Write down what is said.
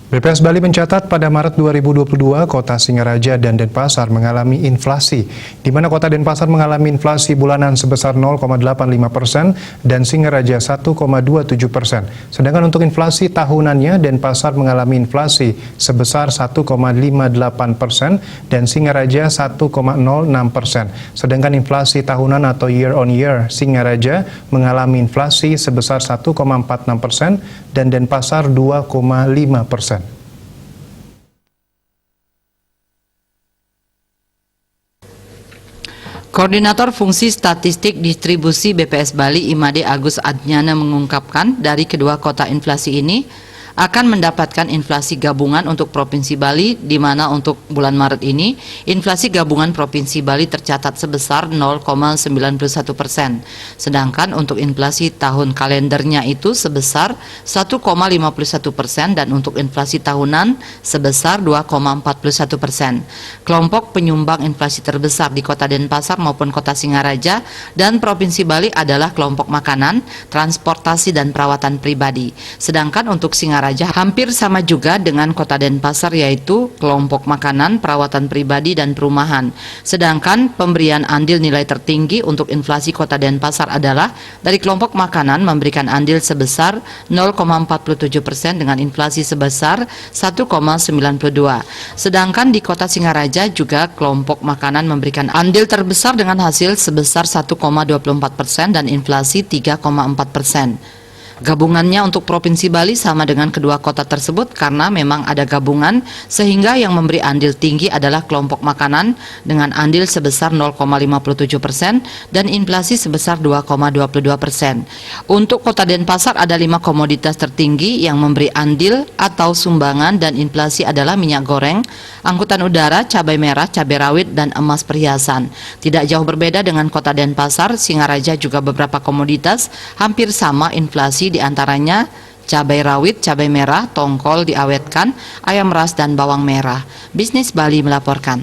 BPS Bali mencatat pada Maret 2022 kota Singaraja dan Denpasar mengalami inflasi, di mana kota Denpasar mengalami inflasi bulanan sebesar 0,85% dan Singaraja 1,27%. Sedangkan untuk inflasi tahunannya Denpasar mengalami inflasi sebesar 1,58% dan Singaraja 1,06%. Sedangkan inflasi tahunan atau year on year Singaraja mengalami inflasi sebesar 1,46% dan Denpasar 2,5%. Koordinator Fungsi Statistik Distribusi BPS Bali Imade Agus Adnyana mengungkapkan dari kedua kota inflasi ini akan mendapatkan inflasi gabungan untuk Provinsi Bali, di mana untuk bulan Maret ini inflasi gabungan Provinsi Bali tercatat sebesar 0,91%. Sedangkan untuk inflasi tahun kalendernya itu sebesar 1,51% dan untuk inflasi tahunan sebesar 2,41%. Kelompok penyumbang inflasi terbesar di Kota Denpasar maupun Kota Singaraja dan Provinsi Bali adalah kelompok makanan, transportasi dan perawatan pribadi. Sedangkan untuk Singaraja hampir sama juga dengan Kota Denpasar, yaitu kelompok makanan, perawatan pribadi dan perumahan. Sedangkan pemberian andil nilai tertinggi untuk inflasi Kota Denpasar adalah dari kelompok makanan memberikan andil sebesar 0,47% dengan inflasi sebesar 1,92. Sedangkan di Kota Singaraja juga kelompok makanan memberikan andil terbesar dengan hasil sebesar 1,24% dan inflasi 3,4%. Gabungannya untuk Provinsi Bali sama dengan kedua kota tersebut karena memang ada gabungan, sehingga yang memberi andil tinggi adalah kelompok makanan dengan andil sebesar 0,57% dan inflasi sebesar 2,22%. Untuk Kota Denpasar ada 5 komoditas tertinggi yang memberi andil atau sumbangan dan inflasi adalah minyak goreng, angkutan udara, cabai merah, cabai rawit, dan emas perhiasan. Tidak jauh berbeda dengan Kota Denpasar, Singaraja juga beberapa komoditas hampir sama inflasi, di antaranya cabai rawit, cabai merah, tongkol diawetkan, ayam ras dan bawang merah. Bisnis Bali melaporkan.